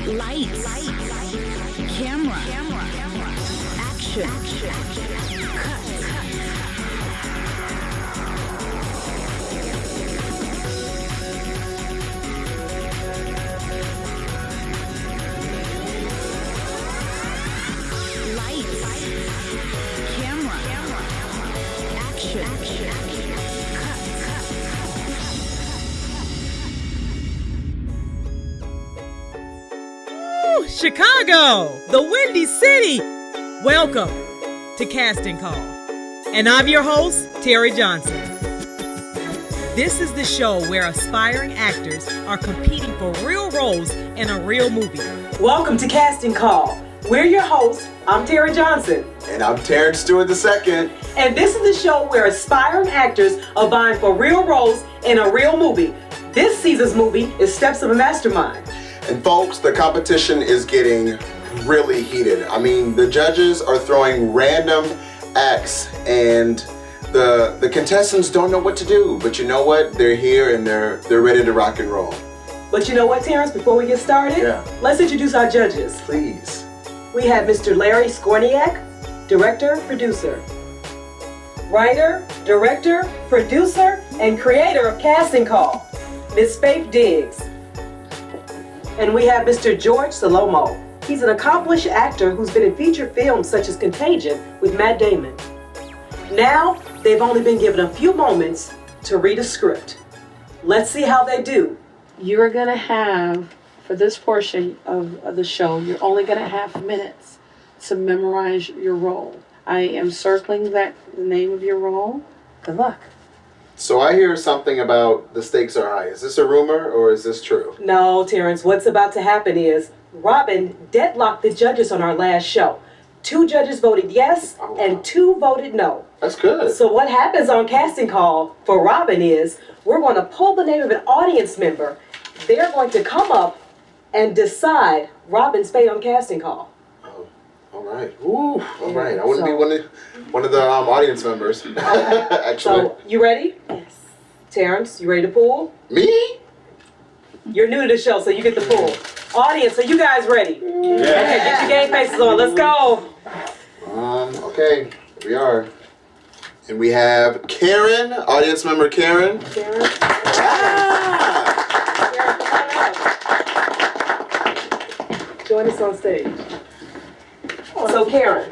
Lights. Camera. Action. Cut. Lights. Camera. Action. Cut. Chicago, the Windy City. Welcome to Casting Call. And I'm your host, Terry Johnson. This is the show where aspiring actors are competing for real roles in a real movie. Welcome to Casting Call. We're your hosts. I'm Terry Johnson. And I'm Terrence Stewart II. And this is the show where aspiring actors are vying for real roles in a real movie. This season's movie is Steps of a Mastermind. And folks, the competition is getting really heated. I mean, the judges are throwing random acts and the contestants don't know what to do. But you know what? They're here and they're ready to rock and roll. But you know what, Terrence? Before we get started, let's introduce our judges. Please. We have Mr. Larry Skorniak, director, producer. Writer, director, producer, and creator of Casting Call, Miss Faith Diggs. And we have Mr. George Salomo. He's an accomplished actor who's been in feature films such as Contagion with Matt Damon. Now, they've only been given a few moments to read a script. Let's see how they do. You're going to have, for this portion of the show, you're only going to have minutes to memorize your role. I am circling the name of your role. Good luck. So I hear something about the stakes are high. Is this a rumor or is this true? No, Terrence, what's about to happen is Robin deadlocked the judges on our last show. 2 judges voted yes and 2 voted no. That's good. So what happens on Casting Call for Robin is we're going to pull the name of an audience member. They're going to come up and decide Robin's fate on Casting Call. Oh, all right. Ooh, all right. I wouldn't be one of the audience members, actually. So, you ready? Yes. Terrence, you ready to pull? Me? You're new to the show, so you get the pull. Audience, are you guys ready? Yeah. Okay, get your game faces on. Let's go. Okay, here we are. And we have Karen, audience member Karen. Karen. Ah! Join us on stage. So, Karen,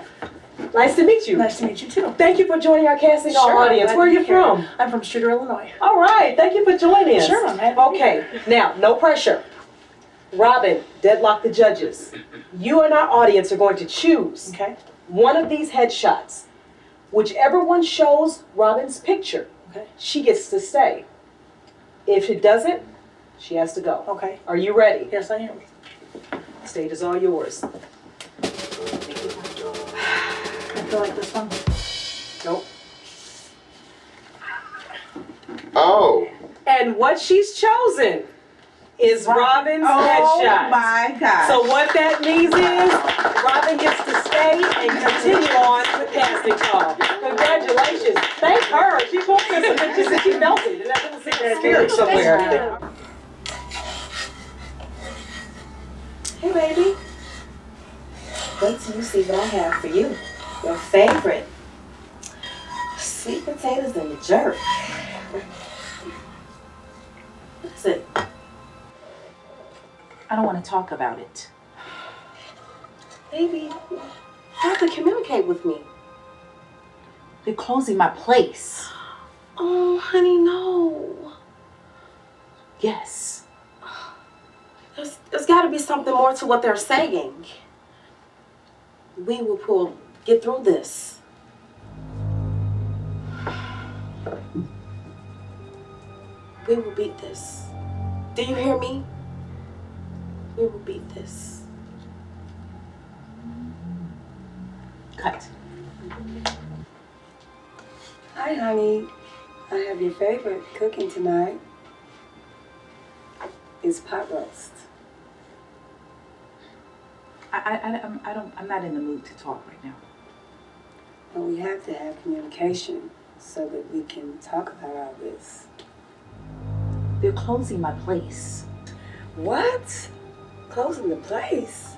nice to meet you. Nice to meet you too. Thank you for joining our Casting Call Sure, audience. Where are you from? I'm from Streeter, Illinois. All right, thank you for joining us. Sure, I'm happy to be Okay, now, no pressure. Robin, deadlock the judges. You and our audience are going to choose one of these headshots. Whichever one shows Robin's picture, she gets to stay. If it doesn't, she has to go. Okay. Are you ready? Yes, I am. The stage is all yours. I feel like this one. Nope. Oh. And what she's chosen is Robin's headshot. Oh my God. So what that means is Robin gets to stay and continue on with Casting Call. Congratulations. Thank her. She told us that she felt it. And that little secret spirit somewhere. Hey, baby. Wait till you see what I have for you. Your favorite. Sweet potatoes and the jerk. What is it? I don't want to talk about it. Baby, you have to communicate with me. They're closing my place. Oh, honey, no. Yes. There's got to be something more to what they're saying. We will get through this. We will beat this. Do you hear me? We will beat this. Cut. Hi, honey. I have your favorite cooking tonight. It's pot roast. I'm not in the mood to talk right now. But we have to have communication so that we can talk about all this. They're closing my place. What? closing the place.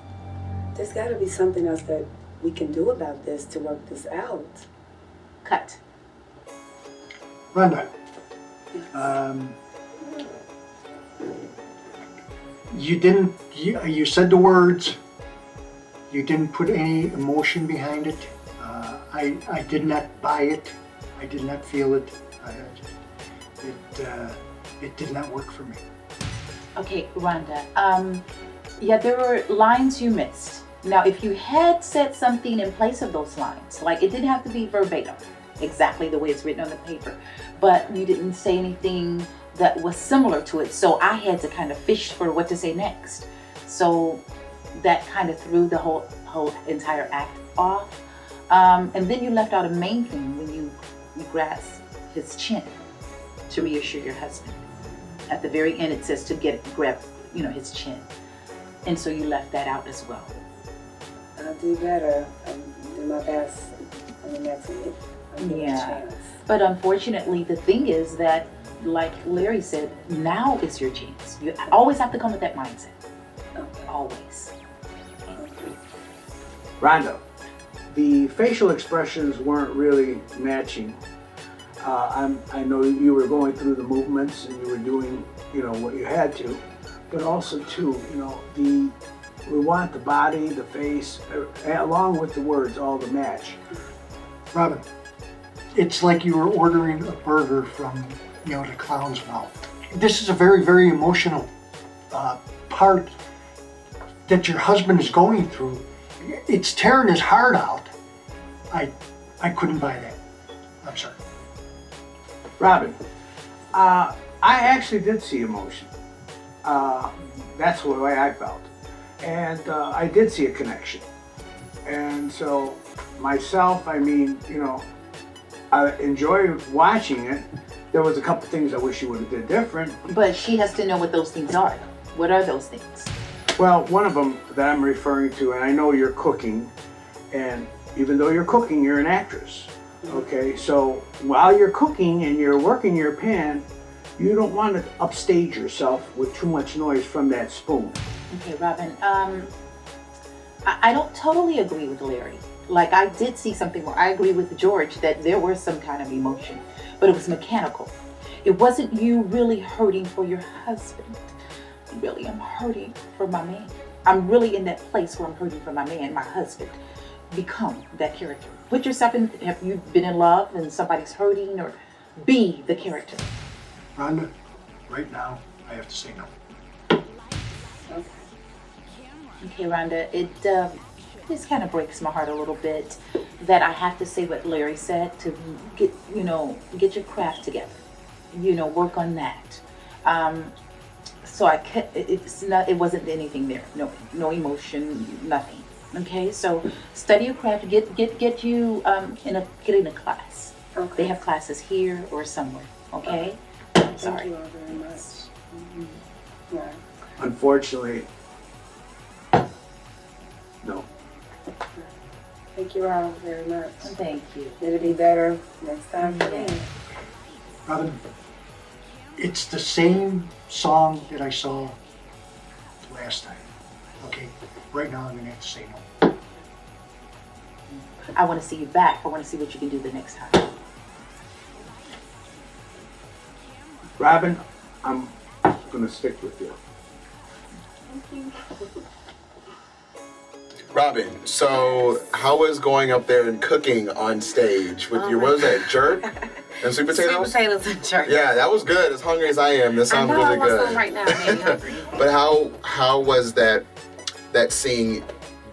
There's got to be something else that we can do about this to work this out. Cut. Rhonda, you said the words, you didn't put any emotion behind it. I did not buy it. I did not feel it. It did not work for me. Okay, Rhonda. Yeah, there were lines you missed. Now, if you had said something in place of those lines, like it didn't have to be verbatim, exactly the way it's written on the paper, but you didn't say anything that was similar to it, so I had to kind of fish for what to say next. So that kind of threw the whole entire act off. And then you left out a main thing when you grasped his chin to reassure your husband. At the very end, it says to grab, his chin. And so you left that out as well. I'll do better. I'll do my best on the next week. I'll give it a chance. But unfortunately, the thing is that, like Larry said, now is your chance. You always have to come with that mindset. Okay. Always. Rhonda, the facial expressions weren't really matching. I know you were going through the movements and you were doing, what you had to, but also too, we want the body, the face, along with the words, all to match. Robin, it's like you were ordering a burger from, the clown's mouth. This is a very, very emotional part that your husband is going through. It's tearing his heart out. I couldn't buy that. I'm sorry. Robin, I actually did see emotion. That's the way I felt. And I did see a connection. And so myself, I enjoyed watching it. There was a couple things I wish you would have did different. But she has to know what those things are. What are those things? Well, one of them that I'm referring to, and I know you're cooking, and even though you're cooking, you're an actress. Okay, so while you're cooking and you're working your pan, you don't want to upstage yourself with too much noise from that spoon. Okay, Robin, I don't totally agree with Larry. Like, I did see something where I agree with George that there was some kind of emotion, but it was mechanical. It wasn't you really hurting for your husband. Really, I'm hurting for my man. I'm really in that place where I'm hurting for my man, my husband. Become that character. Put yourself in, have you been in love and somebody's hurting, or be the character? Rhonda, right now, I have to say no. Okay, Rhonda, this kind of breaks my heart a little bit that I have to say what Larry said to get your craft together. Work on that. So it wasn't anything there. No emotion, nothing. Okay, so study your craft. Get you in a class. Okay. They have classes here or somewhere. Okay. Thank Sorry. you all very much. Mm-hmm. Yeah. Unfortunately, no. Thank you all very much. Thank you. It'll be better next time for me. Robin, it's the same song that I saw last time. Okay, right now I'm gonna have to say no. I want to see you back. I want to see what you can do the next time. Robin, I'm gonna stick with you. Robin, so how was going up there and cooking on stage with your, what was that, jerk and sweet potatoes? Sweet potatoes and jerk. Yeah, that was good. As hungry as I am, that sounds really good. Right now, I'm hungry. But how was that scene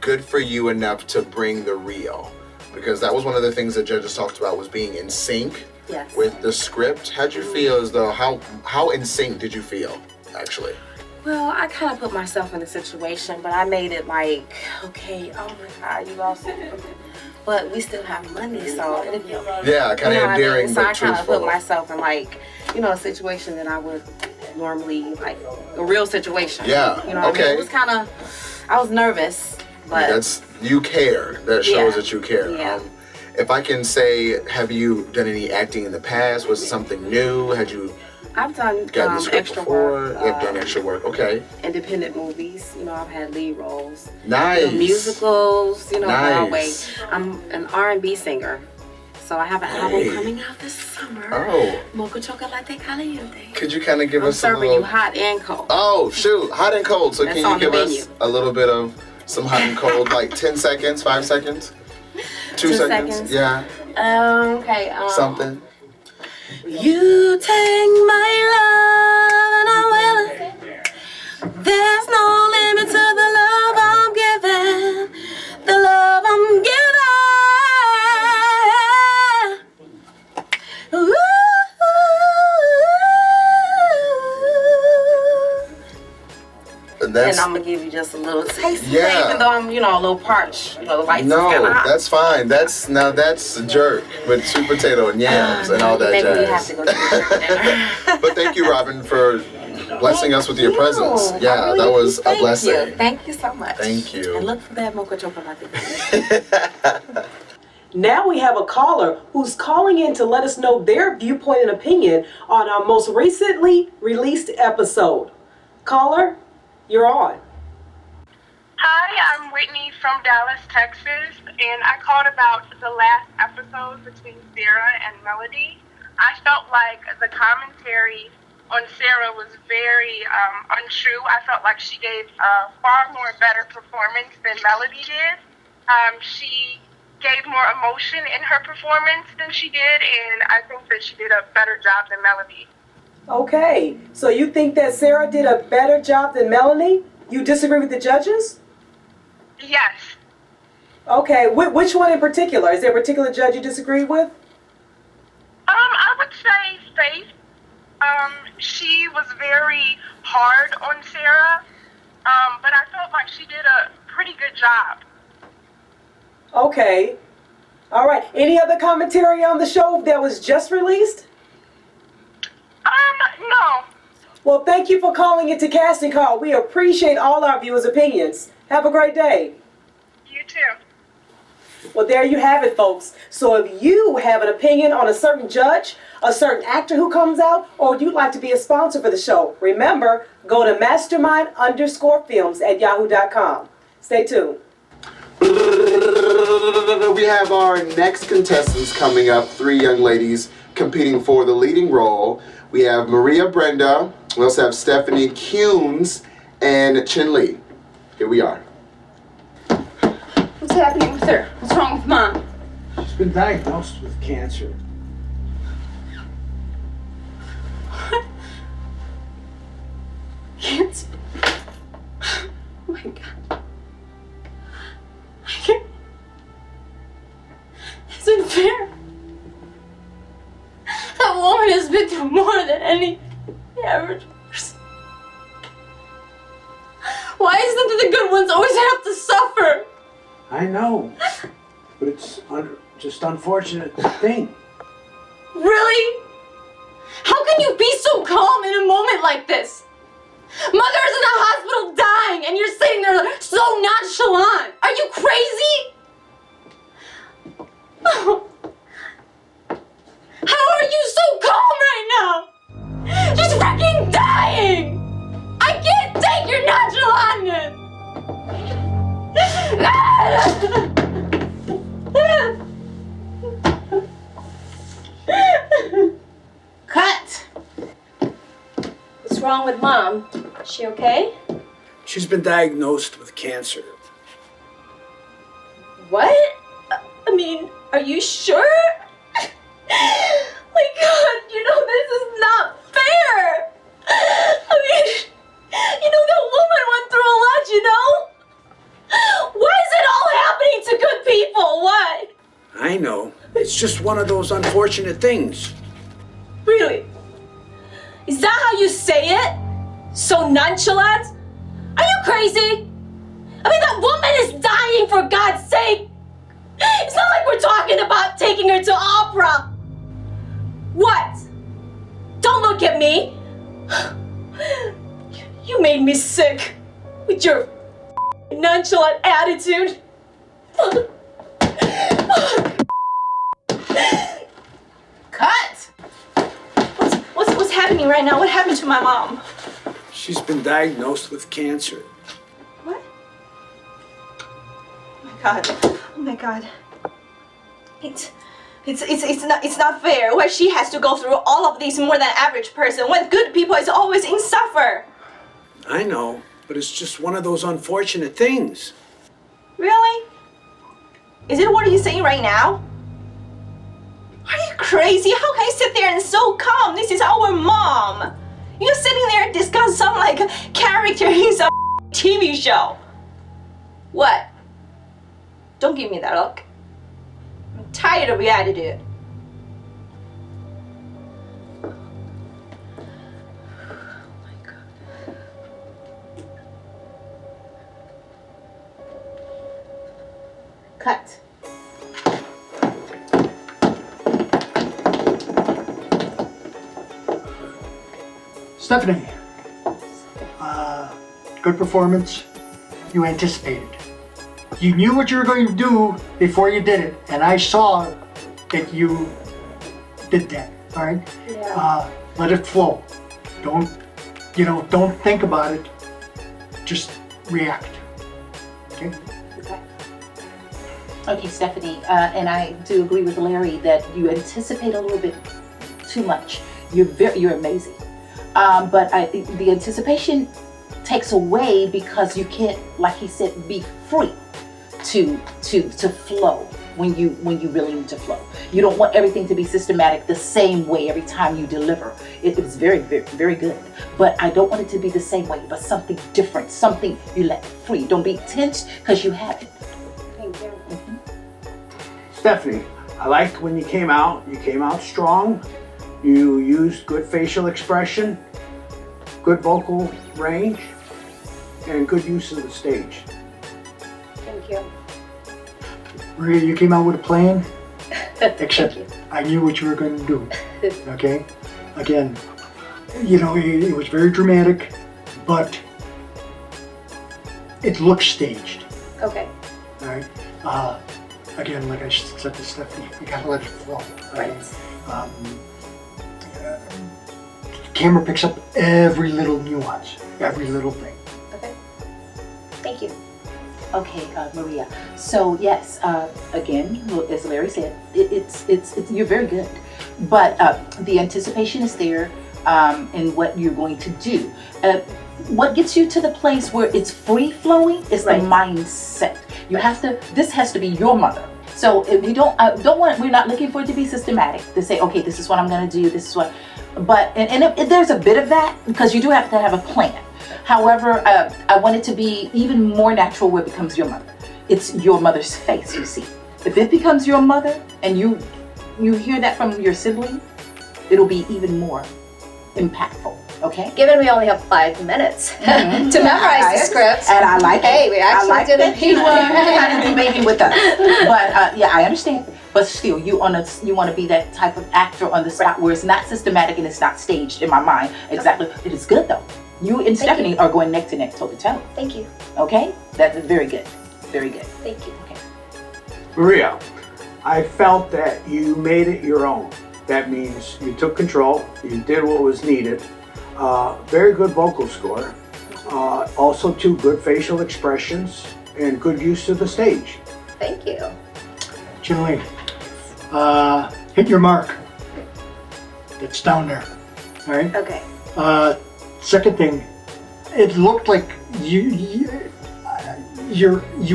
good for you enough to bring the real? Because that was one of the things that judges talked about, was being in sync with the script. How'd you feel as though, how in sync did you feel, actually? Well, I kind of put myself in a situation, but I made it like, okay, oh my God, you also, but we still have money, so it'll be okay. Yeah, kind of endearing, So I but kind of truthful. put myself in like, a situation that I would normally, like, a real situation. Yeah, You know what I okay. mean? It was kind of, I was nervous, but. You care. That shows Yeah. that you care. Yeah. If I can say, have you done any acting in the past? Was it something new? Had you I've done Gotten the script extra before. work. You've done extra work. Okay. Independent movies. You know, I've had lead roles. Nice. Musicals. You know, Broadway. Nice. I'm an R&B singer. So I have an album coming out this summer. Oh. Mocha Chocolate Caliente. Could you kind of give I'm us a serving little... you hot and cold. Oh, shoot. Hot and cold. So That's can on you the give us menu. a little bit of some hot and cold, like 10 seconds, 5 seconds? 2 seconds? Yeah. Okay. Something. You take my love and I will. There's no limit to the love I'm giving. The love I'm giving. Ooh. And I'm gonna give you just a little taste of it, even though I'm, a little parched. The lights is kinda hot. That's fine. That's a jerk with sweet potato and yams and all that maybe jazz. we have to go to dinner. But thank you, Robin, for blessing us with your presence. Yeah, really that was a thank blessing. You. Thank you so much. Thank you. And look for that mocha chocolate. Now we have a caller who's calling in to let us know their viewpoint and opinion on our most recently released episode. Caller, you're on. Hi, I'm Whitney from Dallas, Texas, and I called about the last episode between Sarah and Melody. I felt like the commentary on Sarah was very untrue. I felt like she gave a far more better performance than Melody did. She gave more emotion in her performance than she did, and I think that she did a better job than Melody. Okay, so you think that Sarah did a better job than Melanie? You disagree with the judges? Yes. Okay, which one in particular? Is there a particular judge you disagree with? I would say Faith. She was very hard on Sarah, but I felt like she did a pretty good job. Okay. All right. Any other commentary on the show that was just released? No. Well, thank you for calling into Casting Call. We appreciate all our viewers' opinions. Have a great day. You too. Well, there you have it, folks. So if you have an opinion on a certain judge, a certain actor who comes out, or you'd like to be a sponsor for the show, remember, go to mastermind_films@yahoo.com. Stay tuned. We have our next contestants coming up, 3 young ladies competing for the leading role. We have Maria Brenda, we also have Stephanie Kuhns, and Chin Lee. Here we are. What's happening with her? What's wrong with Mom? She's been diagnosed with cancer. What? Cancer? Oh my God. I can't. It's unfair. That woman has been through more than any average person. Why is it that the good ones always have to suffer? I know, but it's just unfortunate thing. Really? How can you be so calm in a moment like this? Mother's in the hospital dying and you're sitting there so nonchalant. Are you crazy? How are you so calm right now? She's freaking dying! I can't take your nonchalantness! Cut! What's wrong with Mom? Is she okay? She's been diagnosed with cancer. What? I mean, are you sure? My God, this is not fair! I mean, that woman went through a lot, Why is it all happening to good people? Why? I know. It's just one of those unfortunate things. Really? Is that how you say it? So nonchalant? Are you crazy? I mean, that woman is dying, for God's sake! It's not like we're talking about taking her to opera! What? Don't look at me! You made me sick with your nonchalant attitude. Cut! What's happening right now? What happened to my mom? She's been diagnosed with cancer. What? Oh my God. Oh my God. It's not fair. Why she has to go through all of these more than average person when good people is always in suffer. I know, but it's just one of those unfortunate things. Really? Is it what he's saying right now? Are you crazy? How can you sit there and so calm? This is our mom. You're sitting there and discuss some like character in some TV show. What? Don't give me that look. I'm tired of your attitude. Cut. Stephanie, good performance. You anticipated. You knew what you were going to do before you did it, and I saw that you did that. All right. Yeah. Let it flow. Don't think about it. Just react. Okay. Okay, Stephanie, and I do agree with Larry that you anticipate a little bit too much. You're amazing, but the anticipation takes away because you can't, like he said, be free to flow when you really need to flow. You don't want everything to be systematic the same way every time you deliver. It's very, very, very good, but I don't want it to be the same way, but something different, something you let free. Don't be tense because you have it. Thank you. Stephanie, I liked when you came out strong. You used good facial expression, good vocal range, and good use of the stage. Thank you. Maria, you came out with a plan, except I knew what you were going to do. Okay? Again, it was very dramatic, but it looks staged. Okay. All right? Again, like I said to Stephanie, you gotta let it flow. Right. The camera picks up every little nuance, every little thing. Okay. Thank you. Okay, Maria. So yes, again, as Larry said, it's you're very good, but the anticipation is there in what you're going to do. What gets you to the place where it's free flowing is the mindset. You have to. This has to be your mother. So if we don't want. We're not looking for it to be systematic. To say, okay, this is what I'm going to do. This is what. But if there's a bit of that because you do have to have a plan. However, I want it to be even more natural where it becomes your mother. It's your mother's face, you see. If it becomes your mother and you hear that from your sibling, it'll be even more impactful, okay? Given we only have 5 minutes to memorize the script. And I like Hey, it. we actually I like did that it. you kind of debating with us. But yeah, I understand. But still, you want to be that type of actor on the spot where it's not systematic and it's not staged in my mind. Exactly. It is good though. You and Stephanie are going neck to neck, toe to toe. Thank you. Okay? That's very good. Very good. Thank you. Okay. Maria, I felt that you made it your own. That means you took control, you did what was needed. Very good vocal score. Also 2 good facial expressions and good use of the stage. Thank you. Chinley, hit your mark. It's down there. All right? Okay. Second thing, it looked like you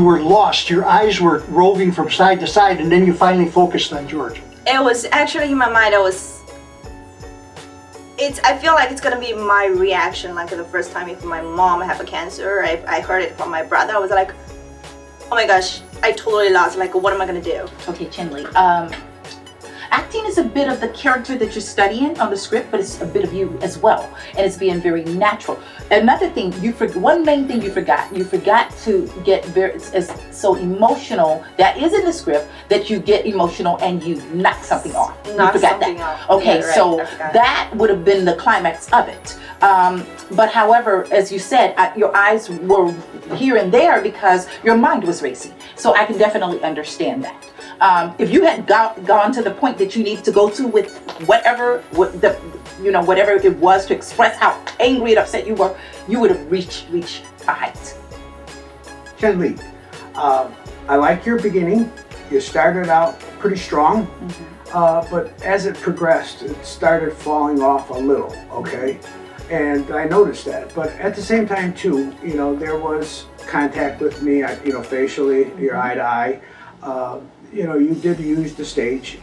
were lost. Your eyes were roving from side to side, and then you finally focused on George. It was actually in my mind. I feel like it's gonna be my reaction, like the first time if my mom have a cancer. I heard it from my brother. I was like, oh my gosh, I totally lost. Like, what am I gonna do? Okay, Chinley. Acting is a bit of the character that you're studying on the script, but it's a bit of you as well, and it's being very natural. Another thing, one main thing you forgot to get so emotional. That is in the script that you get emotional and you knock something off. Knock you forgot something that. off. Okay, Yeah, right. so that would have been the climax of it. But however, as you said, your eyes were here and there because your mind was racing. So I can definitely understand that. If you had gone to the point that you needed to go to with whatever it was to express how angry and upset you were, you would have reached a height. Chen-Li, I like your beginning. You started out pretty strong, but as it progressed, it started falling off a little, okay? And I noticed that. But at the same time, too, there was contact with me, facially, your eye to eye. You did use the stage.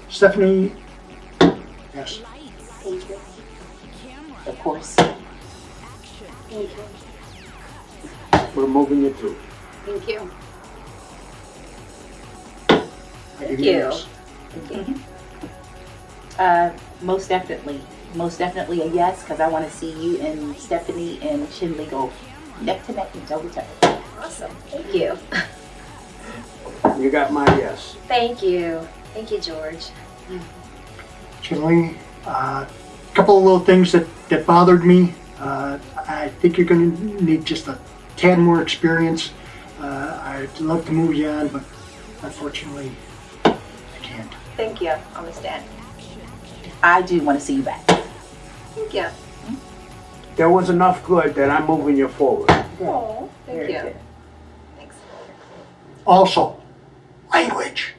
Stephanie, yes. Thank you. Of course. Thank you. We're moving it through. Thank you. Thank you. Most definitely a yes, because I want to see you and Stephanie and Chen-Li go neck to neck and toe to toe. Awesome. Thank you. You got my yes. Thank you. Thank you, George. Chen-Li, a couple of little things that bothered me. I think you're going to need just a tad more experience. I'd love to move you on, but unfortunately, I can't. Thank you. Understand. I do want to see you back. Thank you. There was enough good that I'm moving you forward. Oh, thank you. Thanks. Also, language.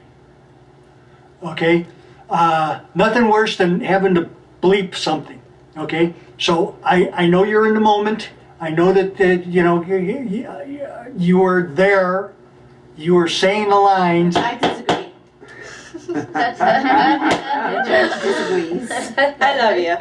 Okay? Nothing worse than having to bleep something. Okay? So I know you're in the moment. I know that you were there. You were saying the lines. I disagree. Judge disagrees. I love you.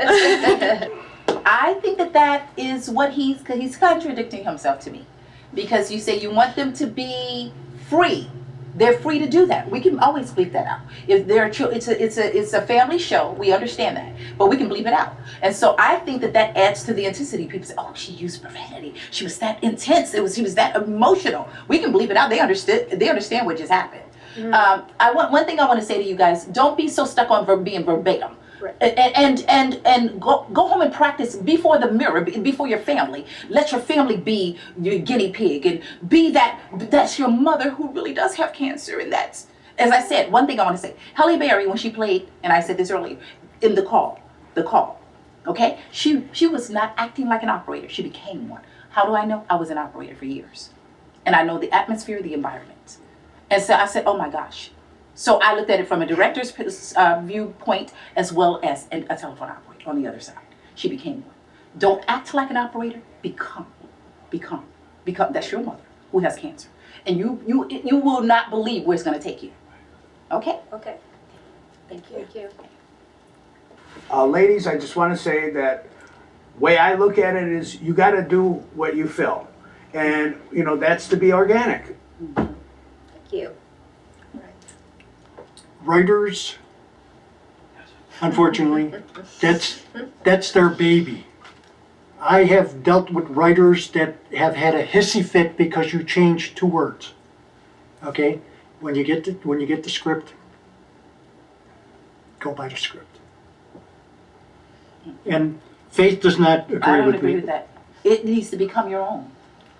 I think that is what he's contradicting himself to me, because you say you want them to be free. They're free to do that. We can always bleep that out. If they're it's a family show. We understand that, but we can bleep it out. And so I think that adds to the intensity. People say, "Oh, she used profanity. She was that intense. She was that emotional." We can bleep it out. They understand what just happened. One thing I want to say to you guys: don't be so stuck on being verbatim. Right. And go home and practice before the mirror, before your family. Let your family be your guinea pig, and be that's your mother who really does have cancer. And that's, as I said, one thing I want to say. Halle Berry, when she played, and I said this earlier, in the call, okay? She was not acting like an operator. She became one. How do I know? I was an operator for years. And I know the atmosphere, the environment. And so I said, oh my gosh. So I looked at it from a director's viewpoint as well as a telephone operator on the other side. She became one. Don't act like an operator. Become. That's your mother who has cancer, and you will not believe where it's going to take you. Okay. Okay. Thank you. Thank you. Ladies, I just want to say that way I look at it is you got to do what you feel, and that's to be organic. Thank you. Writers, unfortunately, that's their baby. I have dealt with writers that have had a hissy fit because you changed 2 words. Okay, when you get the script, go by the script. And Faith does not agree with me. I don't agree with that. It needs to become your own.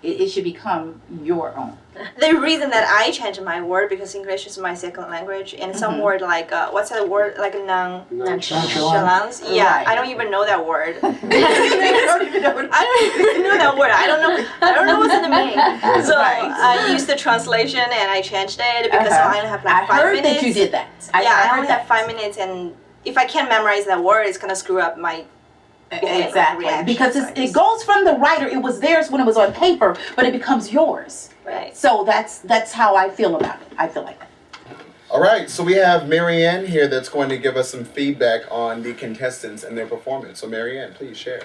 It should become your own. The reason that I changed my word because English is my second language, and some word like what's that word, like nonchalance? Yeah, Right. I don't even know that word. I don't even know that word. I don't know what's in the meaning. So Right. I used the translation and I changed it because I only have like 5 heard minutes. that you did that. I heard only have 5 minutes, and if I can't memorize that word, it's gonna screw up my Exactly. reaction. Because it goes from the writer. It was theirs when it was on paper, but it becomes yours. Right. So that's how I feel about it. I feel like that. All right, so we have Marianne here that's going to give us some feedback on the contestants and their performance. So Marianne, please share.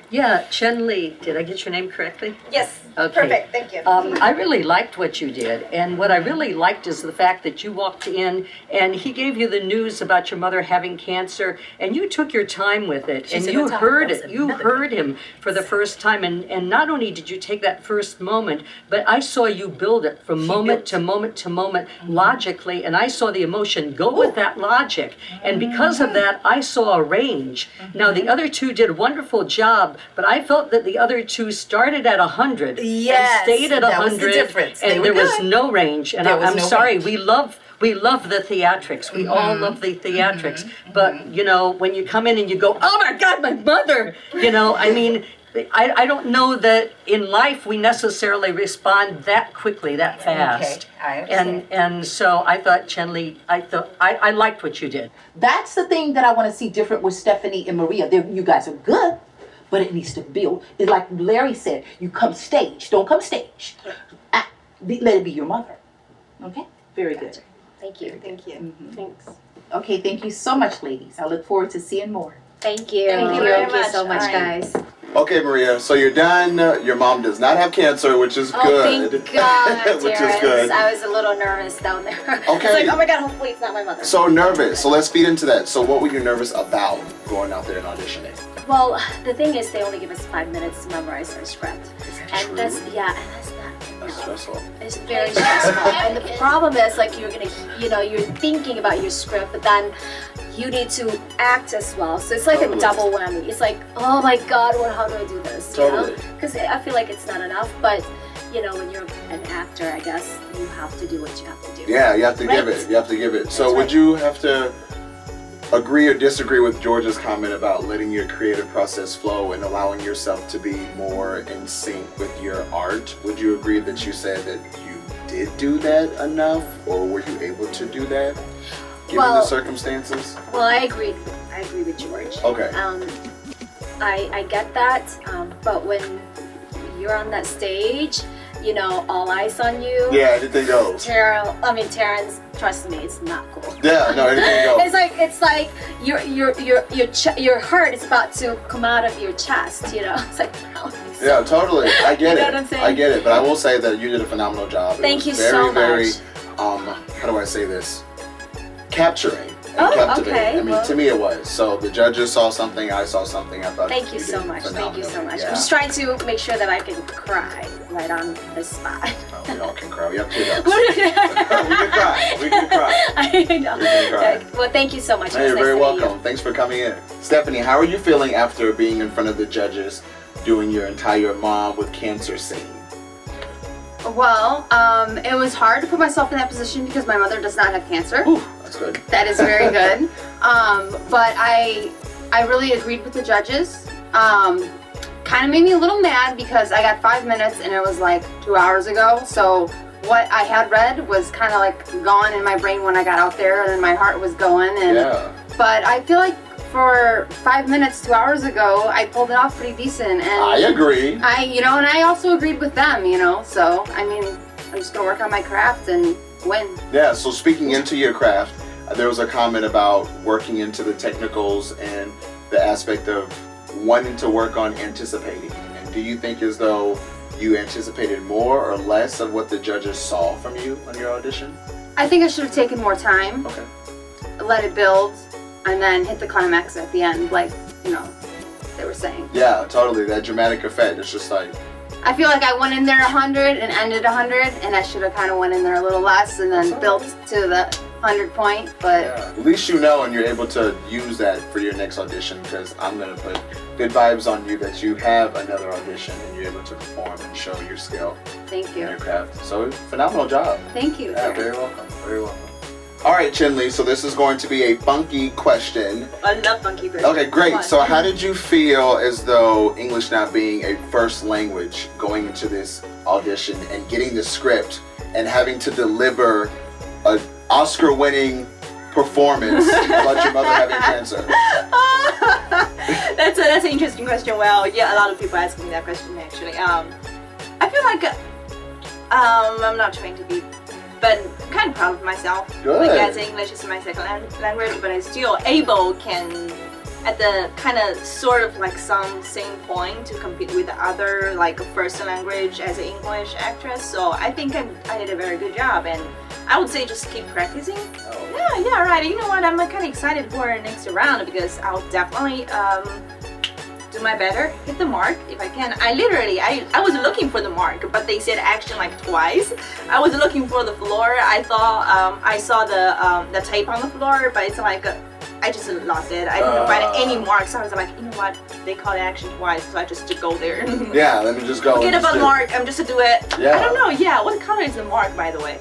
Yeah, Chen-Li, did I get your name correctly? Yes. Okay. Perfect. Thank you. I really liked what you did, and what I really liked is the fact that you walked in and he gave you the news about your mother having cancer, and you took your time with it, and you heard it. You heard him for the first time, and not only did you take that first moment, but I saw you build it from moment to moment to moment logically, and I saw the emotion go with that logic, and because of that, I saw a range. Now, the other two did a wonderful job job. But I felt that the other two started at 100 Yes, and stayed at that was 100, the difference. They and were there was good. no range. And There was I'm no sorry, range. we love the theatrics. We all love the theatrics. But you know, when you come in and you go, oh my God, my mother, you know, I mean, I don't know that in life we necessarily respond that quickly, that fast. Okay, I understand. And so I thought, Chen-Li, I liked what you did. That's the thing that I want to see different with Stephanie and Maria. You guys are good, but it needs to build. It's like Larry said, you come stage. Don't come stage. Let it be your mother. Okay? Very good. Thank you. Thank you. Thanks. Okay, thank you so much, ladies. I look forward to seeing more. Thank you. Thank you very Thank you much. so much, All right. guys. Okay, Maria, so you're done. Your mom does not have cancer, which is good. Thank God, Which is Terrence. good. I was a little nervous down there. It's Okay. like, oh my God, hopefully it's not my mother. So nervous. So let's feed into that. So what were you nervous about going out there and auditioning? Well, the thing is, they only give us 5 minutes to memorize our script. And that's not. That's stressful. It's very stressful. And the problem is, like, you're thinking about your script, but then you need to act as well. So it's like Totally. a double whammy. It's like, oh my God, how do I do this? Totally. Because I feel like it's not enough, but when you're an actor, I guess you have to do what you have to do. Yeah, you have to give Right. it. You have to give it. So That's would right. you have to agree or disagree with George's comment about letting your creative process flow and allowing yourself to be more in sync with your art? Would you agree that you said that you did do that enough, or were you able to do that given the Well- circumstances? Well, I agree with George. Okay. I get that, but when you're on that stage, all eyes on you. Yeah, anything goes. Terrence, trust me, it's not cool. Yeah, no, anything goes. It's like your heart is about to come out of your chest. It's like. Yeah, totally. I get You know it. what I'm saying? I get it. But I will say that you did a phenomenal job. It Thank was you very, so very, much. how do I say this? Capturing. And Oh, captivating. okay, I mean, well- to me it was. So the judges saw something, I saw something. I thought Thank you so did much. Thank you so phenomenally. much. Yeah. I'm just trying to make sure that I can cry right on the spot. Oh, we all can cry. We have two ducks. we can cry. We can cry. I know. We can cry. Well, thank you so much. It Hey, was you're nice very to meet you. welcome. Thanks for coming in. Stephanie, how are you feeling after being in front of the judges doing your entire mom with cancer scene? Well, it was hard to put myself in that position because my mother does not have cancer. Ooh, that's good. That is very good. But I really agreed with the judges. Kind of made me a little mad because I got 5 minutes and it was like 2 hours ago. So what I had read was kind of like gone in my brain when I got out there, and then my heart was going. And Yeah. but I feel like for 5 minutes 2 hours ago, I pulled it off pretty decent. And I agree. and I also agreed with them. So I mean, I'm just gonna work on my craft and win. Yeah, so speaking into your craft, there was a comment about working into the technicals and the aspect of wanting to work on anticipating. And do you think as though you anticipated more or less of what the judges saw from you on your audition? I think I should have taken more time, Okay. let it build, and then hit the climax at the end, like they were saying. Yeah, totally. That dramatic effect. It's just like, I feel like I went in there 100 and ended 100, and I should have kind of went in there a little less and then built to the 100 point. But yeah. At least you know and you're able to use that for your next audition, because I'm going to put good vibes on you that you have another audition and you're able to perform and show your skill thank and you. your craft. So phenomenal job. Thank you. Yeah, very welcome. Very welcome. All right, Chen-Li, so this is going to be a funky question. I love funky questions. Okay, great. Fun. So how did you feel as though English not being a first language going into this audition and getting the script and having to deliver an Oscar-winning performance about your mother having cancer? That's an interesting question. Well, yeah, a lot of people ask me that question actually. I feel like I'm not trying to be, but I'm kind of proud of myself. Good. Like, as English is my second language, but I still can at the kind of sort of like some same point to compete with the other like first language as an English actress. So I think I did a very good job, and I would say just keep practicing. Yeah, right. You know what? I'm kind of excited for the next round because I'll definitely do my better, hit the mark if I can. I was looking for the mark, but they said action like twice. I was looking for the floor. I thought I saw the tape on the floor, but it's like I just lost it. I didn't find any marks. So I was like, you know what? They called action twice, so I just to go there. Yeah, let me just go. Forget about mark. I'm just to do it. Yeah. I don't know. Yeah. What color is the mark, by the way?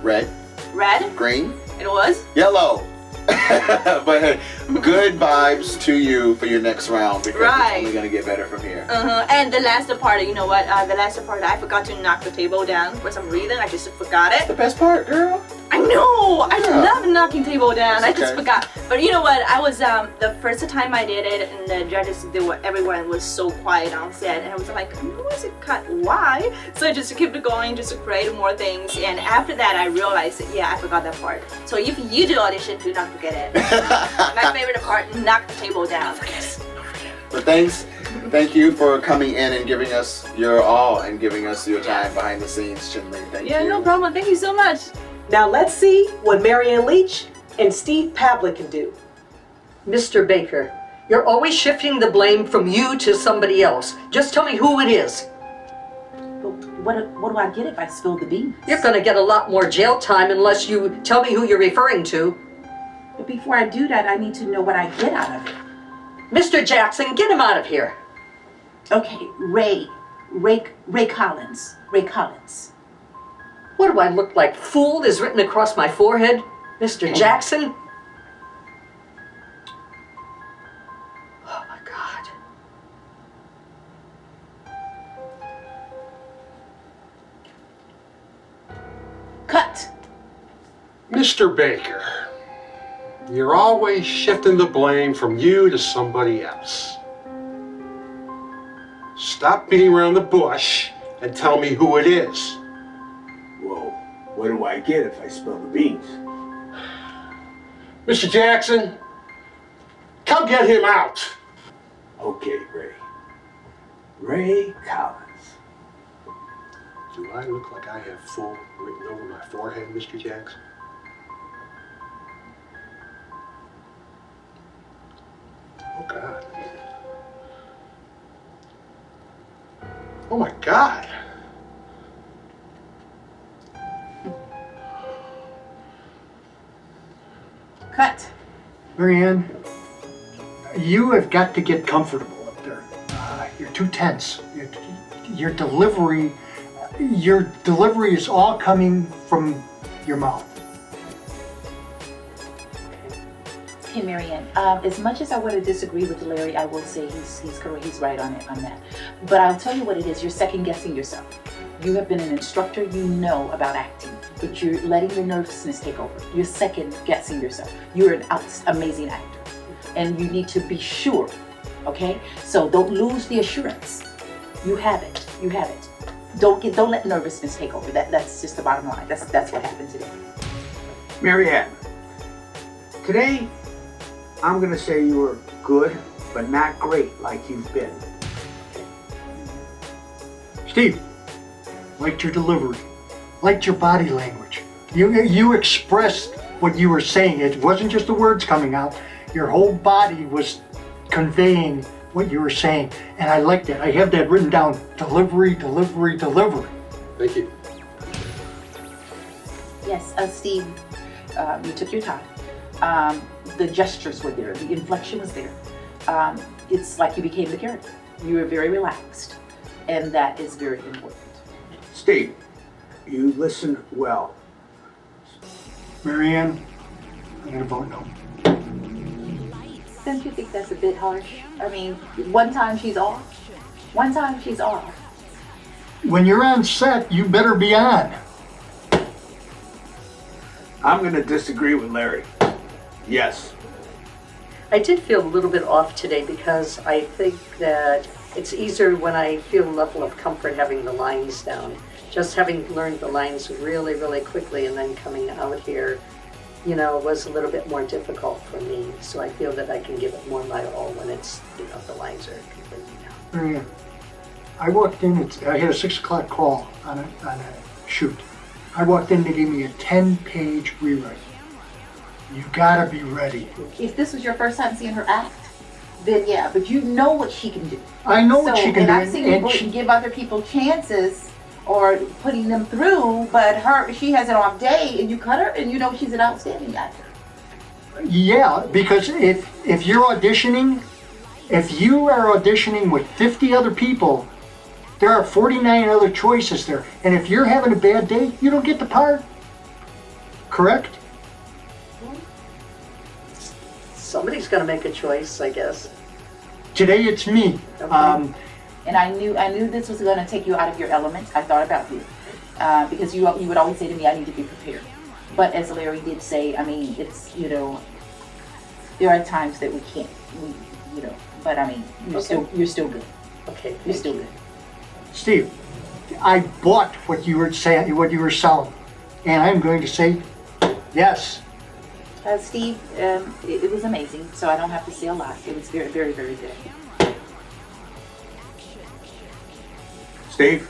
Red. Red. Green. It was. Yellow. But hey, good vibes to you for your next round because it's only gonna get better from here. And the last part, you know what? The last part, I forgot to knock the table down for some reason. I just forgot it. The best part, girl. I know. I love knocking table down. I just okay. forgot. But you know what? I was the first time I did it, and the judges, everyone was so quiet on set, and I was like, who is it cut? Why? So I just kept going, just to create more things. And after that, I realized, yeah, I forgot that part. So if you do audition, do not forget it. My favorite part: knock the table down. But thank you for coming in and giving us your all and giving us your time behind the scenes, Chinley. Thank you. Yeah, no problem. Thank you so much. Now let's see what Marianne Leach and Steve Pavlik can do. Mr. Baker, you're always shifting the blame from you to somebody else. Just tell me who it is. But what do I get if I spill the beans? You're gonna get a lot more jail time unless you tell me who you're referring to. But before I do that, I need to know what I get out of it. Mr. Jackson, get him out of here. Okay, Ray Collins. Ray Collins. What do I look like? Fooled is written across my forehead? Mr. Jackson? Oh my God. Cut. Mr. Baker, you're always shifting the blame from you to somebody else. Stop beating around the bush and tell me who it is. Well, what do I get if I spill the beans? Mr. Jackson, come get him out. Okay, Ray. Ray Collins. Do I look like I have fool written over my forehead, Mr. Jackson? Oh, God. Oh, my God. Cut. Marianne, you have got to get comfortable up there. You're too tense. Your delivery is all coming from your mouth. Hey, Marianne, as much as I want to disagree with Larry, I will say he's correct. He's right on that. But I'll tell you what it is. You're second guessing yourself. You have been an instructor. You know about acting, but you're letting your nervousness take over. You're second guessing yourself. You're an amazing actor, and you need to be sure. Okay, so don't lose the assurance. You have it. You have it. Don't let nervousness take over. That's just the bottom line. That's what happened today. Marianne, today I'm gonna say you were good, but not great like you've been. Steve, liked your delivery, liked your body language. You expressed what you were saying. It wasn't just the words coming out. Your whole body was conveying what you were saying, and I liked it. I have that written down. Delivery, delivery, delivery. Thank you. Yes, Steve, you took your time. The gestures were there. The inflection was there. It's like you became the character. You were very relaxed, and that is very important. Steve, you listened well. Marianne, I'm gonna vote no. Don't you think that's a bit harsh? I mean, one time she's off. One time she's off. When you're on set, you better be on. I'm gonna disagree with Larry. Yes. I did feel a little bit off today because I think that it's easier when I feel a level of comfort having the lines down. Just having learned the lines really, really quickly and then coming out here, was a little bit more difficult for me. So I feel that I can give it more my all when it's, the lines are completely down. Marianne, I walked in, I had a 6 o'clock call on a shoot. I walked in, they gave me a 10-page rewrite. You gotta be ready. If this was your first time seeing her act, then yeah, but you know what she can do. I know what she can do. I've seen people give other people chances or putting them through, but she has an off day and you cut her and you know she's an outstanding actor. Yeah, because if you're auditioning, if you are auditioning with 50 other people, there are 49 other choices there. And if you're having a bad day, you don't get the part. Correct? Somebody's going to make a choice, I guess. Today it's me. Okay. And I knew this was going to take you out of your element. I thought about you because you would always say to me, I need to be prepared. But as Larry did say, I mean, it's, there are times that we can't, but I mean, you're still good. Okay. You're still good. Steve, I bought what you were saying, what you were selling, and I'm going to say yes. Steve, it was amazing, so I don't have to say a lot. It was very, very, very good. Steve,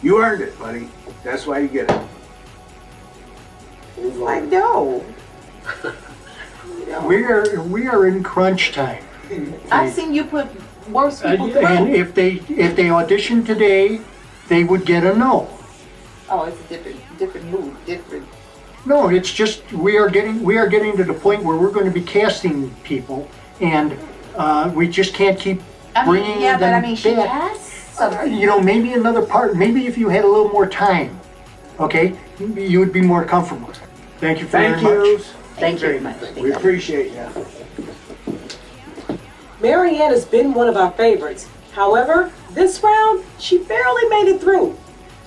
you earned it, buddy. That's why you get it. It's like, no. We are in crunch time. I've seen you put worse people through. And if they audition today, they would get a no. Oh, it's a different mood, different. No, it's just we are getting to the point where we're going to be casting people, and we just can't keep bringing them but I mean, she back. has something. Maybe another part. Maybe if you had a little more time, okay, you would be more comfortable. Thank you very much. Thank you very much. We appreciate you. Marianne has been one of our favorites. However, this round, she barely made it through.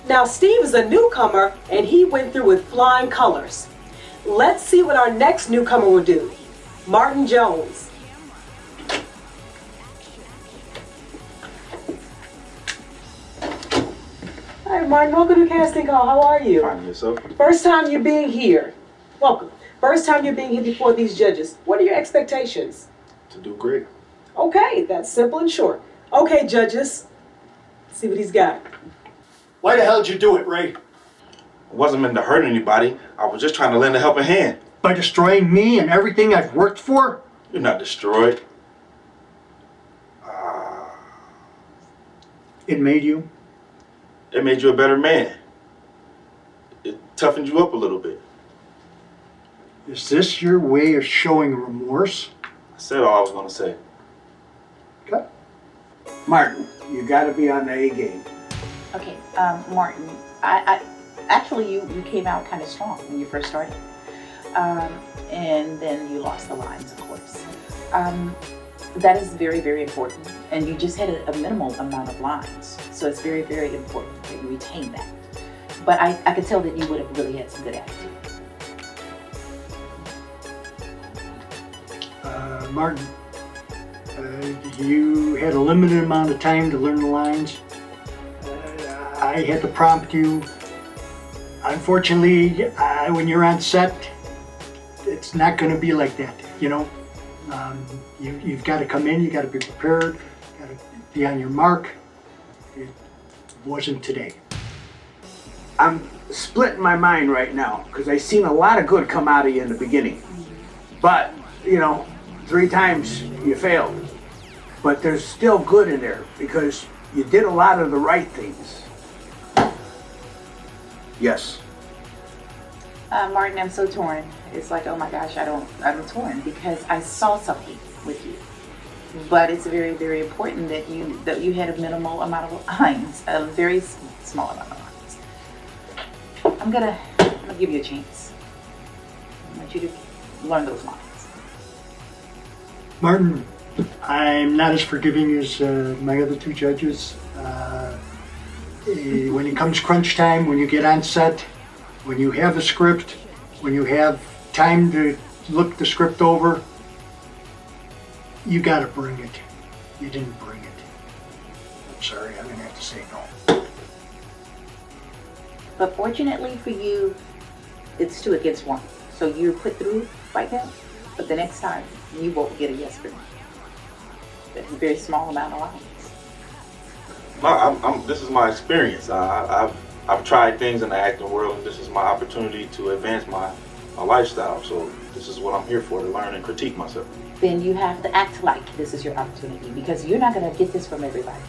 Now, Steve is a newcomer, and he went through with flying colors. Let's see what our next newcomer will do. Martin Jones. Hi, Martin. Welcome to Casting Call. How are you? Fine, yourself? First time you being here. Welcome. First time you're being here before these judges. What are your expectations? To do great. Okay, that's simple and short. Okay, judges. See what he's got. Why the hell did you do it, Ray? I wasn't meant to hurt anybody. I was just trying to lend a helping hand. By destroying me and everything I've worked for? You're not destroyed. It made you? It made you a better man. It toughened you up a little bit. Is this your way of showing remorse? I said all I was going to say. Okay. Martin, you got to be on the A game. Okay, Martin, I actually you came out kind of strong when you first started, and then you lost the lines, of course. That is very, very important, and you just had a minimal amount of lines, so it's very, very important that you retain that. But I could tell that you would have really had some good attitude. Martin, you had a limited amount of time to learn the lines. I had to prompt you. Unfortunately, when you're on set, it's not going to be like that, You've got to come in, you got to be prepared, got to be on your mark. It wasn't today. I'm splitting my mind right now because I seen a lot of good come out of you in the beginning. But, 3 times you failed. But there's still good in there because you did a lot of the right things. Yes. Martin, I'm so torn. It's like, oh my gosh, I'm torn because I saw something with you. But it's very, very important that you had a minimal amount of lines, a very small amount of lines. I'm gonna give you a chance. I want you to learn those lines. Martin, I'm not as forgiving as my other 2 judges. When it comes crunch time, when you get on set, when you have a script, when you have time to look the script over, you gotta bring it. You didn't bring it. I'm sorry, I'm gonna have to say no. But fortunately for you, it's 2 against 1. So you're put through right now, but the next time, you won't get a yes from me. That's a very small amount of lines. No, this is my experience. I've tried things in the acting world, and this is my opportunity to advance my lifestyle. So this is what I'm here for, to learn and critique myself. Then you have to act like this is your opportunity because you're not going to get this from everybody.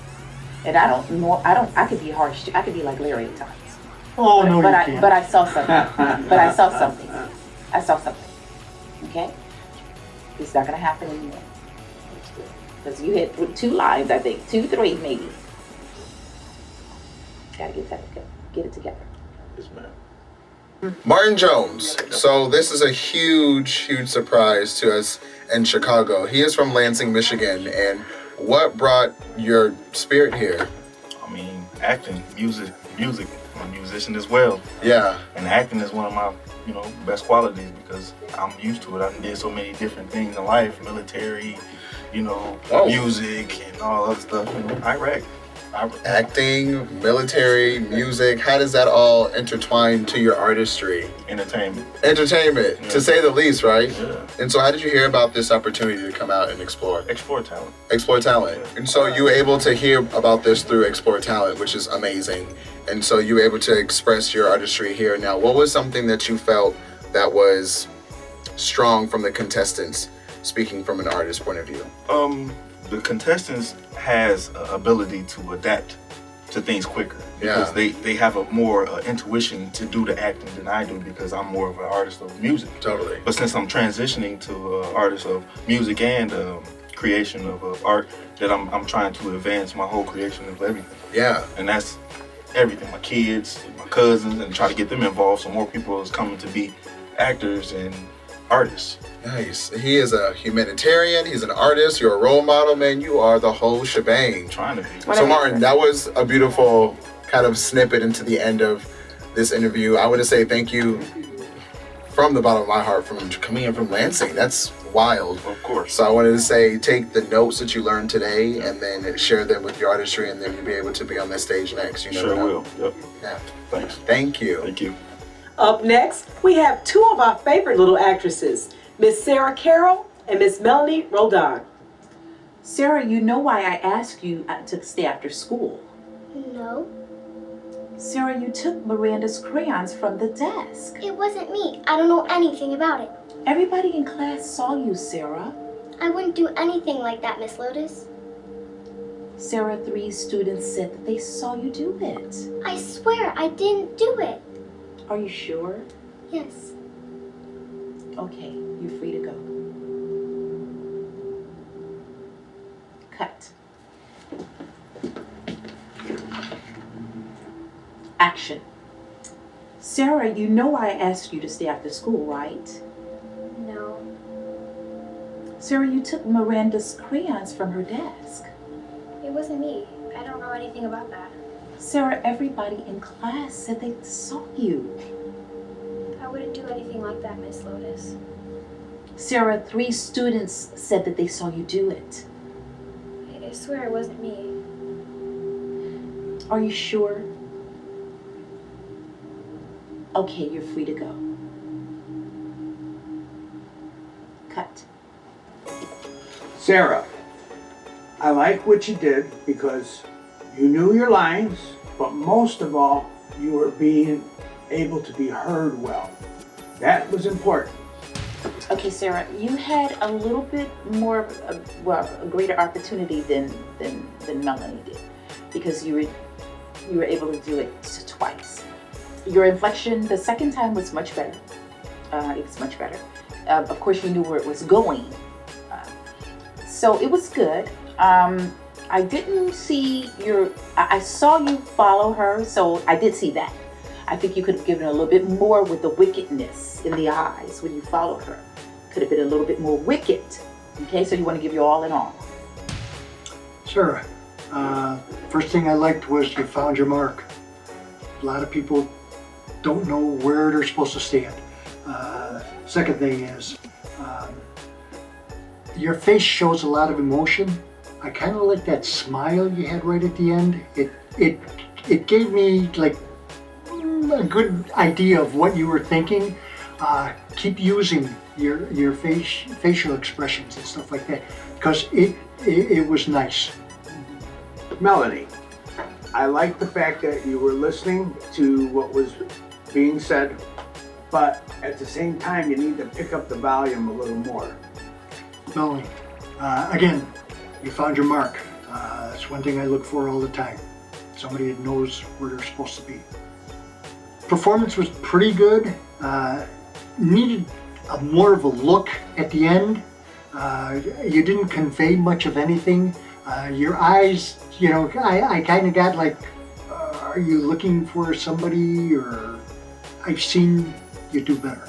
And I could be harsh. I could be like Larry at times. Oh, no, you can't. But I saw something. I saw something. Okay? It's not gonna happen anymore. Because you hit 2 lines, I think. 2, 3 maybe. Gotta get it together. Yes, ma'am. Martin Jones. So this is a huge surprise to us in Chicago. He is from Lansing, Michigan. And what brought your spirit here? I mean, acting, music. I'm a musician as well. Yeah. And acting is one of my, best qualities because I'm used to it. I did so many different things in life, military, music and all other stuff. Iraq. Acting, military, music, how does that all intertwine to your artistry? Entertainment, yeah. To say the least, right? Yeah. And so how did you hear about this opportunity to come out and explore? Explore talent. Yeah. And so you were able to hear about this through Explore Talent, which is amazing. And so you were able to express your artistry here. Now, what was something that you felt that was strong from the contestants, speaking from an artist's point of view? The contestants has ability to adapt to things quicker because they have a more intuition to do the acting than I do because I'm more of an artist of music. Totally. But since I'm transitioning to artist of music and creation of art, that I'm trying to advance my whole creation of everything. Yeah. And that's everything. My kids, my cousins, and try to get them involved so more people is coming to be actors and artists. Nice. He is a humanitarian. He's an artist. You're a role model, man. You are the whole shebang. Trying to be. So, Martin, that was a beautiful kind of snippet into the end of this interview. I want to say thank you from the bottom of my heart for coming in from Lansing. That's wild. Of course. So I wanted to say take the notes that you learned today and then share them with your artistry, and then you'll be able to be on this stage next. You never know. Will. Yep. Yeah. Thanks. Thank you. Thank you. Up next, we have 2 of our favorite little actresses, Miss Sarah Carroll and Miss Melanie Roldan. Sarah, you know why I asked you to stay after school? No. Sarah, you took Miranda's crayons from the desk. It wasn't me. I don't know anything about it. Everybody in class saw you, Sarah. I wouldn't do anything like that, Miss Lotus. Sarah, 3 students said that they saw you do it. I swear I didn't do it. Are you sure? Yes. Okay, you're free to go. Cut. Action. Sarah, you know why I asked you to stay after school, right? No. Sarah, you took Miranda's crayons from her desk. It wasn't me. I don't know anything about that. Sarah, everybody in class said they saw you. I wouldn't do anything like that, Miss Lotus. Sarah, 3 students said that they saw you do it. I swear it wasn't me. Are you sure? Okay, you're free to go. Cut. Sarah, I like what you did because you knew your lines, but most of all, you were being able to be heard well. That was important. Okay, Sarah, you had a little bit more, a greater opportunity than Melanie did, because you were able to do it twice. Your inflection the second time was much better. It was much better. Of course, you knew where it was going, so it was good. I didn't see I saw you follow her, so I did see that. I think you could have given a little bit more with the wickedness in the eyes when you followed her. Could have been a little bit more wicked. Okay, so you want to give your all in all. Sarah, first thing I liked was you found your mark. A lot of people don't know where they're supposed to stand. Second thing is, your face shows a lot of emotion. I kind of like that smile you had right at the end. It gave me like a good idea of what you were thinking. Keep using your facial expressions and stuff like that, because it was nice. Melanie, I like the fact that you were listening to what was being said, but at the same time you need to pick up the volume a little more. Melanie, again, you found your mark. That's one thing I look for all the time. Somebody that knows where they're supposed to be. Performance was pretty good. Needed more of a look at the end. You didn't convey much of anything. Your eyes, I kind of got like, are you looking for somebody, or I've seen you do better.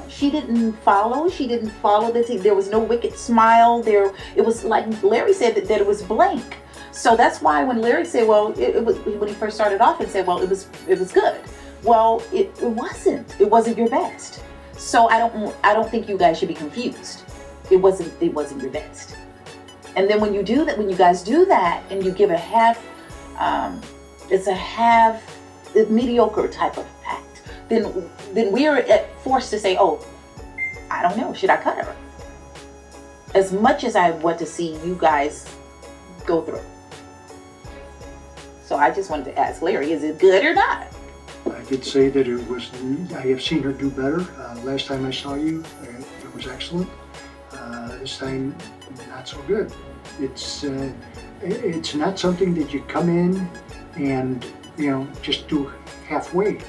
She didn't follow the team. There was no wicked smile. It was like Larry said that it was blank. So that's why when Larry said, well, it was when he first started off and said, well, it was good. Well, it wasn't. It wasn't your best. So I don't think you guys should be confused. It wasn't your best. And then when you do that, when you guys do that, and you give a half, it's a half mediocre type of act, then we're forced to say, oh, I don't know, should I cut her? As much as I want to see you guys go through. So I just wanted to ask Larry, is it good or not? I did say that it was, I have seen her do better. Last time I saw you, it was excellent. This time, not so good. It's not something that you come in and, just do halfway.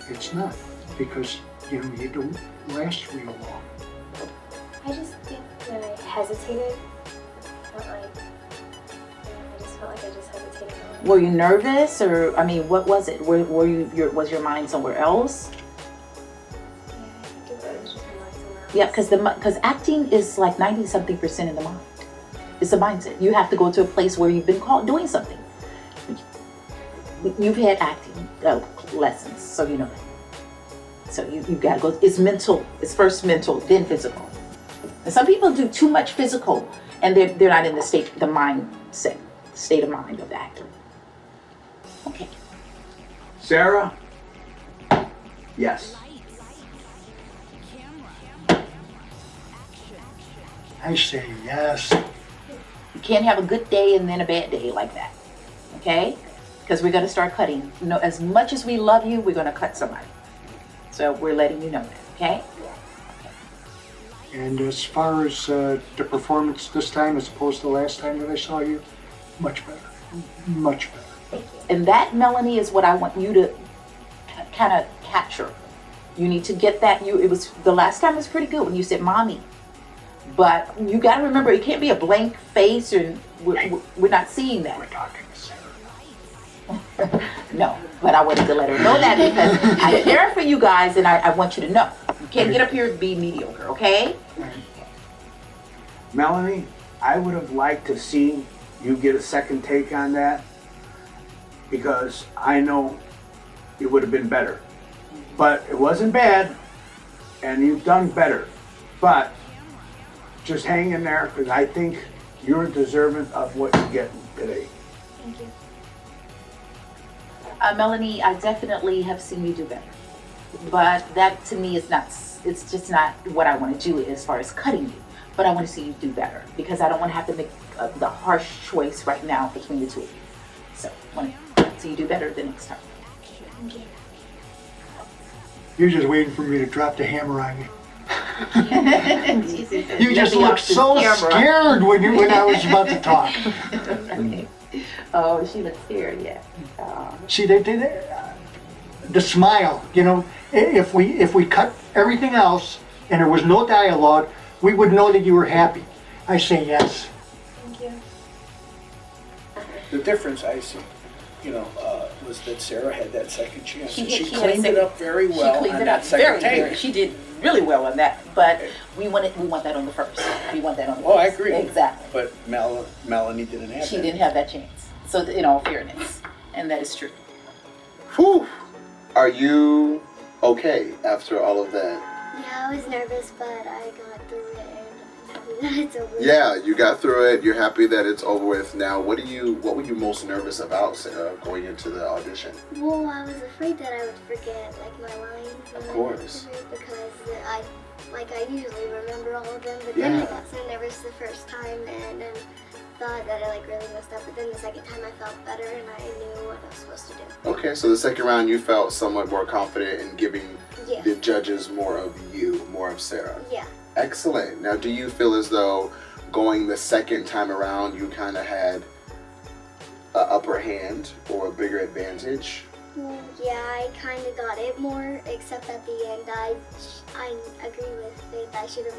It's not, because, you don't last real long. I just think that I hesitated. I just felt like I just hesitated. Were you nervous, or what was it? Was your mind somewhere else? Yeah, because acting is like 90-something% in the mind. It's a mindset. You have to go to a place where you've been doing something. You've had acting lessons, so you know that. So you've got to go. It's mental. It's first mental, then physical. And some people do too much physical, and they're not in the state of mind of the actor. Okay. Sarah? Yes. I say yes. You can't have a good day and then a bad day like that. Okay? Because we're going to start cutting. As much as we love you, we're going to cut somebody. So we're letting you know that. Okay? And as far as the performance this time as opposed to the last time that I saw you, much better. Much better. And that, Melanie, is what I want you to kind of capture. You need to get that. It was the last time was pretty good when you said mommy. But you got to remember, it can't be a blank face, and we're not seeing that. We're talking No, but I wanted to let her know that because I care for you guys, and I want you to know. You can't get up here and be mediocre, okay? Melanie, I would have liked to see you get a second take on that, because I know it would have been better. But it wasn't bad, and you've done better. But just hang in there, because I think you're deserving of what you're getting today. Thank you. Melanie, I definitely have seen you do better. But that to me is not, it's just not what I want to do as far as cutting you. But I want to see you do better, because I don't want to have to make the harsh choice right now between the two of you. So I want to see you do better the next time. Thank you. You're just waiting for me to drop the hammer on you. Jesus, You just looked so scared when I was about to talk. Oh, she looks scared, yeah. See, the smile, if we cut everything else and there was no dialogue, we would know that you were happy. I say yes. Thank you. The difference I see, was that Sarah had that second chance. She had cleaned it up very well on that second take. She did really well on that, but we want that on the first. We want that on the first. Oh, I agree. Exactly. But Melanie didn't have She that. didn't have that chance. So in all fairness, and that is true. Whew. Are you okay after all of that? Yeah, I was nervous, but I got through it, and I'm happy that it's over. Yeah, you got through it. You're happy that it's over with. Now, what were you most nervous about, Sarah, going into the audition? Well, I was afraid that I would forget my lines. Of course. Because I usually remember all of them, but then I got so nervous the first time and then thought that I really messed up. But then the second time I felt better and I knew what I was supposed to do. Okay, so the second round you felt somewhat more confident in giving the judges more of you, more of Sarah. Yeah. Excellent. Now, do you feel as though going the second time around you kind of had an upper hand or a bigger advantage? Yeah, I kind of got it more, except at the end I agree with Faith. I should have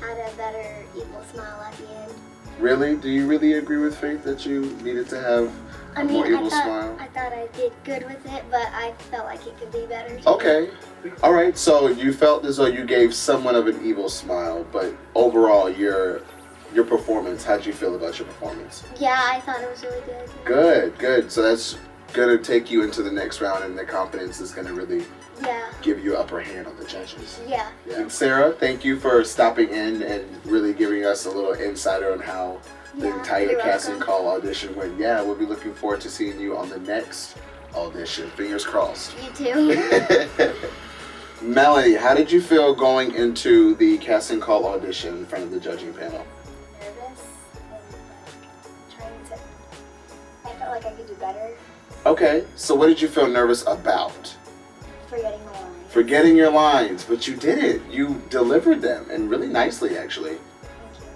had a better evil smile at the end. Really? Do you really agree with Faith that you needed to have a more evil smile? I thought I did good with it, but I felt like it could be better. Okay. All right. So you felt as though you gave somewhat of an evil smile, but overall, your performance, how'd you feel about your performance? Yeah, I thought it was really good. Good. So that's gonna take you into the next round, and the confidence is gonna really give you upper hand on the judges. Yeah. And Sarah, thank you for stopping in and really giving us a little insider on how the entire casting call audition went. Yeah, we'll be looking forward to seeing you on the next audition. Fingers crossed. You too. Melanie, how did you feel going into the casting call audition in front of the judging panel? Nervous and trying to. I felt like I could do better. Okay, so what did you feel nervous about? Forgetting my lines. Forgetting your lines, but you did it. You delivered them, and really nicely, actually.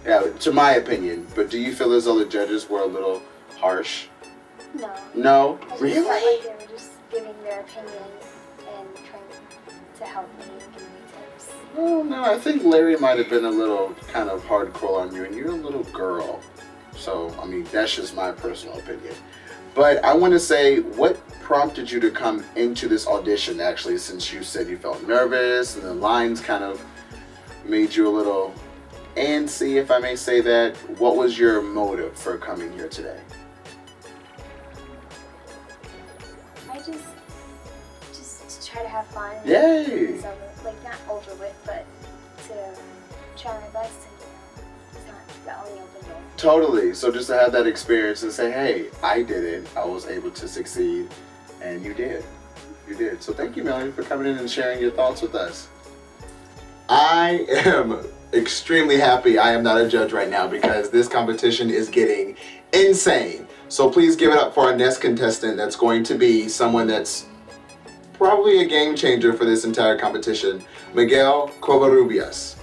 Yeah, to my opinion. But do you feel as though the judges were a little harsh? No. No? I just Really? felt like they were just giving their opinion and trying to help me and give me tips. Oh, no, I think Larry might have been a little kind of hardcore on you, and you're a little girl. So, I mean, that's just my personal opinion. But I want to say, what prompted you to come into this audition, actually, since you said you felt nervous and the lines kind of made you a little antsy, if I may say that? What was your motive for coming here today? I just to try to have fun. Yay! It's over, like not over with, but to try my best and it's not the only open door. Totally. So just to have that experience and say, hey, I did it. I was able to succeed. And you did. You did. So thank you, Melanie, for coming in and sharing your thoughts with us. I am extremely happy I am not a judge right now because this competition is getting insane. So please give it up for our next contestant that's going to be someone that's probably a game changer for this entire competition, Miguel Covarrubias.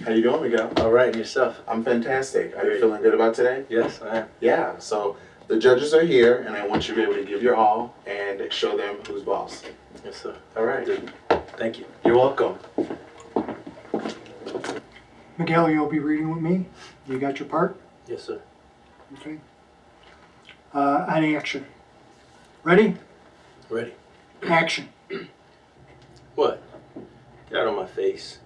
How you doing, Miguel? All right, and yourself? I'm fantastic. Are you feeling good about today? Yes, I am. Yeah, so the judges are here, and I want you to be able to give your all and show them who's boss. Yes, sir. All right. Thank you. You're welcome. Miguel, you'll be reading with me. You got your part? Yes, sir. Okay. On action. Ready? Ready. Action. What? Get out of my face.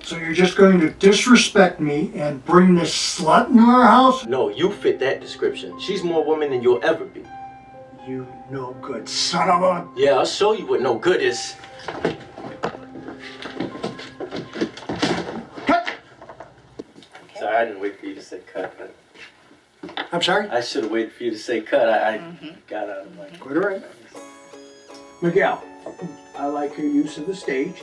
So you're just going to disrespect me and bring this slut into our house? No, you fit that description. She's more woman than you'll ever be. You no good son of a... Yeah, I'll show you what no good is. Cut! Sorry, I didn't wait for you to say cut. I'm sorry? I should have waited for you to say cut. I got out of my... Quite all right. Miguel, I like your use of the stage.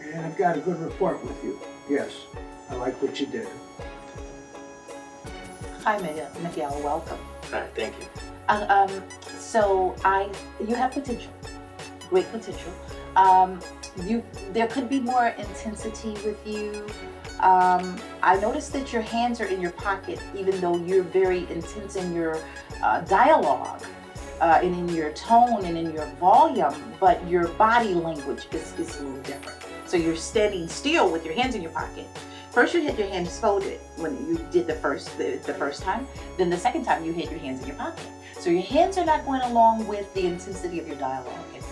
And I've got a good report with you. Yes, I like what you did. Hi, Miguel. Welcome. Hi, thank you. So you have potential, great potential. There could be more intensity with you. I noticed that your hands are in your pocket, even though you're very intense in your dialogue, and in your tone and in your volume, but your body language is a little different. So you're standing still with your hands in your pocket. First you had your hands folded when you did the first time. Then the second time you had your hands in your pocket. So your hands are not going along with the intensity of your dialogue and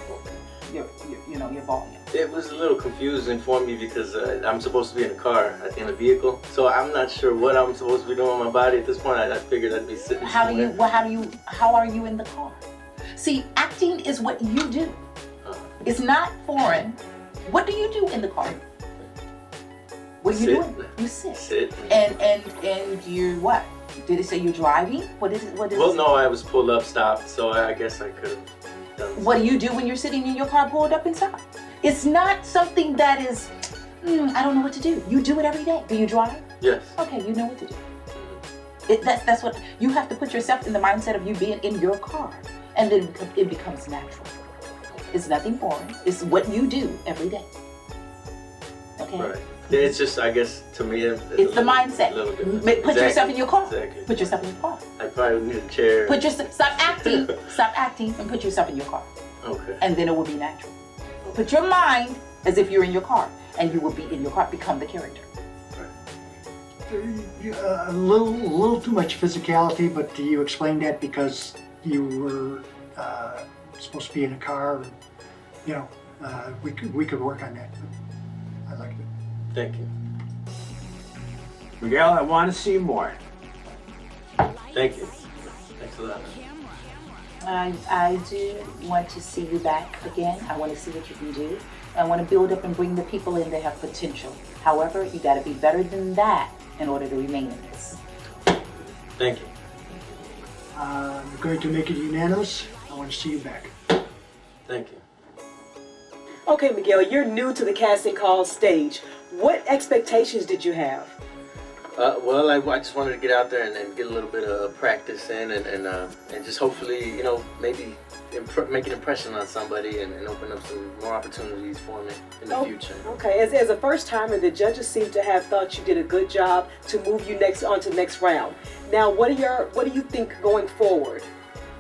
your volume. It was a little confusing for me because I'm supposed to be in a car, in a vehicle. So I'm not sure what I'm supposed to be doing with my body at this point. I figured I'd be sitting How somewhere. how are you in the car? See, acting is what you do. It's not foreign. What do you do in the car? What are you doing? You sit. Sit. And you're what? Did it say you're driving? What is it? Well, no, I was pulled up, stopped, so I guess I could have done. What do you do when you're sitting in your car pulled up and stopped? It's not something that is, I don't know what to do. You do it every day. Do you drive? Yes. Okay, you know what to do. That's what, you have to put yourself in the mindset of you being in your car. And then it becomes natural. It's nothing foreign. It's what you do every day. Okay? Right. It's just, I guess, to me, It's the mindset. Put yourself in your car. Exactly. Put yourself in your car. I probably need a chair. Stop acting. Stop acting and put yourself in your car. Okay. And then it will be natural. Put your mind as if you're in your car, and you will be in your car. Become the character. A little too much physicality, but do you explain that because you were supposed to be in a car? And, you know, we could work on that. I liked it. Thank you. Miguel, I want to see more. Thank you. Thanks a lot. I do want to see you back again. I want to see what you can do. I want to build up and bring the people in that have potential. However, you got to be better than that in order to remain in this. Thank you. I'm going to make it unanimous. I want to see you back. Thank you. Okay, Miguel, you're new to the casting call stage. What expectations did you have? Well, I just wanted to get out there and get a little bit of practice in and just hopefully, you know, maybe make an impression on somebody and open up some more opportunities for me in the future. Okay, as a first timer, the judges seem to have thought you did a good job to move you on to the next round. Now, what do you think going forward?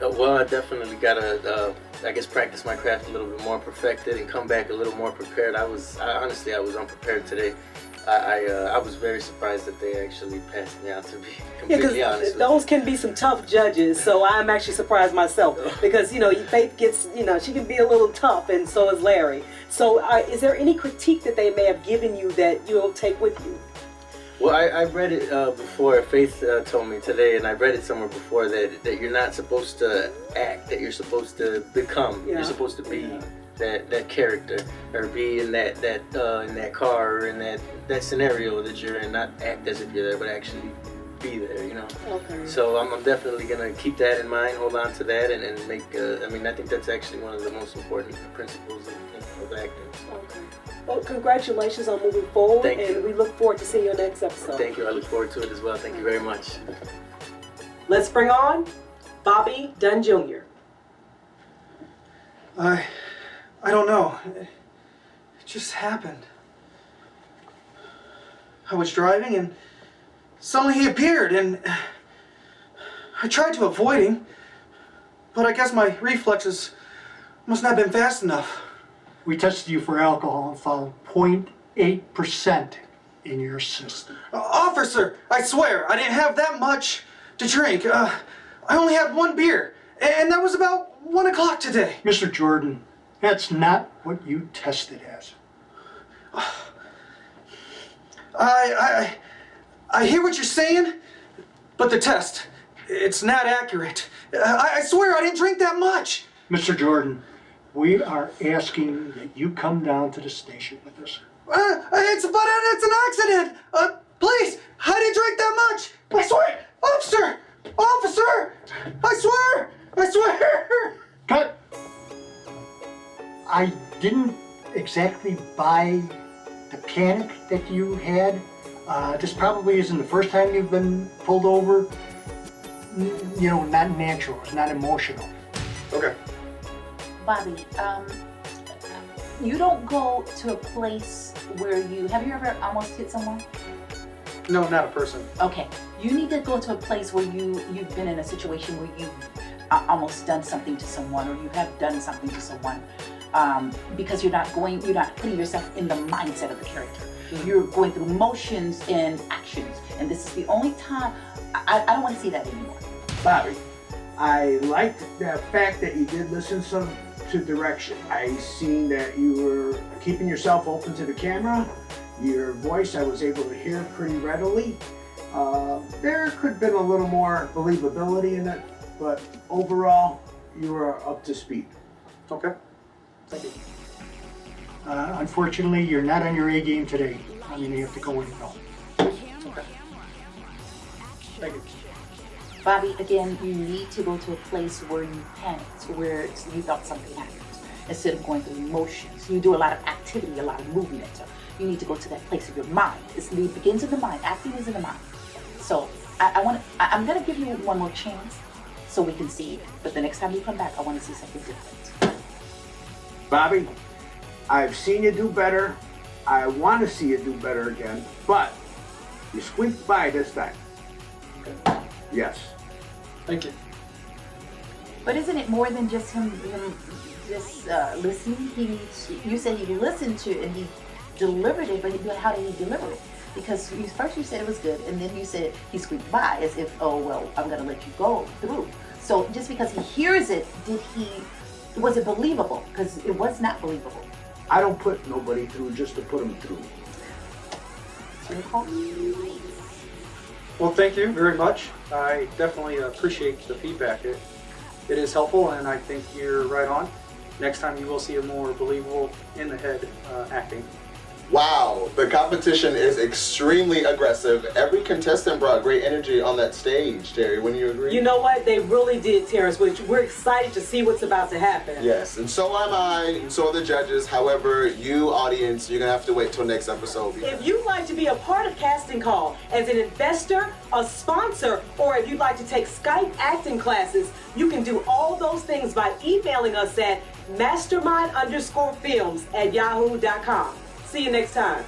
Well, I definitely gotta, I guess, practice my craft a little bit more, perfect it, and come back a little more prepared. Honestly, I was unprepared today. I was very surprised that they actually passed me out, to be completely honest with those can be some tough judges, so I'm actually surprised myself because, you know, Faith gets, you know, she can be a little tough, and so is Larry. So is there any critique that they may have given you that you'll take with you? Well, I read it before. Faith told me today, and I read it somewhere before that you're not supposed to act, that you're supposed to become. Yeah. You're supposed to be that character, or be in that car, or in that scenario that you're in. Not act as if you're there, but actually be there. You know. Okay. So I'm definitely gonna keep that in mind, hold on to that, and make. I think that's actually one of the most important principles of acting. Okay. Well, congratulations on moving forward, and we look forward to seeing your next episode. Thank you. I look forward to it as well. Thank you very much. Let's bring on Bobby Dunn Jr. I don't know. It just happened. I was driving and suddenly he appeared, and I tried to avoid him, but I guess my reflexes must not have been fast enough. We tested you for alcohol and found 0.8% in your system. Officer, I swear, I didn't have that much to drink. I only had one beer, and that was about 1 o'clock today. Mr. Jordan, that's not what you tested as. I hear what you're saying, but the test, it's not accurate. I swear I didn't drink that much. Mr. Jordan, we are asking that you come down to the station with us. It's an accident. Please, I didn't drink that much. I swear, officer, I swear. Cut. I didn't exactly buy the panic that you had. This probably isn't the first time you've been pulled over. You know, not natural, it's not emotional. Okay. Bobby, you don't go to a place where have you ever almost hit someone? No, not a person. Okay, you need to go to a place where you've been in a situation where you've almost done something to someone, or you have done something to someone, because you're not putting yourself in the mindset of the character. Mm-hmm. You're going through motions and actions, and this is the only time. I don't want to see that anymore. Bobby, I liked the fact that you did listen to direction. I seen that you were keeping yourself open to the camera. Your voice I was able to hear pretty readily. There could have been a little more believability in it, but overall, you were up to speed. Okay. Thank you. Unfortunately, you're not on your A game today. I'm going to have to go with no. Okay. Thank you. Bobby, again, you need to go to a place where you panicked, where you thought something happened, instead of going through emotions. You do a lot of activity, a lot of movement. So you need to go to that place of your mind. It begins in the mind. Acting is in the mind. So I'm going to give you one more chance so we can see. But the next time you come back, I want to see something different. Bobby, I've seen you do better. I want to see you do better again, but you squeaked by this time. Yes. Thank you. But isn't it more than just him just listening? You said he listened to and he delivered it, but how did he deliver it? Because first you said it was good, and then you said he squeaked by as if, oh, well, I'm going to let you go through. So just because he hears it, was it believable? Because it was not believable. I don't put nobody through just to put them through. Well, thank you very much. I definitely appreciate the feedback. It is helpful, and I think you're right on. Next time you will see a more believable in the head acting. Wow, the competition is extremely aggressive. Every contestant brought great energy on that stage, Terry. Wouldn't you agree? You know what? They really did, Terrence, which we're excited to see what's about to happen. Yes, and so am I, and so are the judges. However, you, audience, you're going to have to wait till next episode. If you'd like to be a part of Casting Call as an investor, a sponsor, or if you'd like to take Skype acting classes, you can do all those things by emailing us at mastermind_films@yahoo.com. See you next time.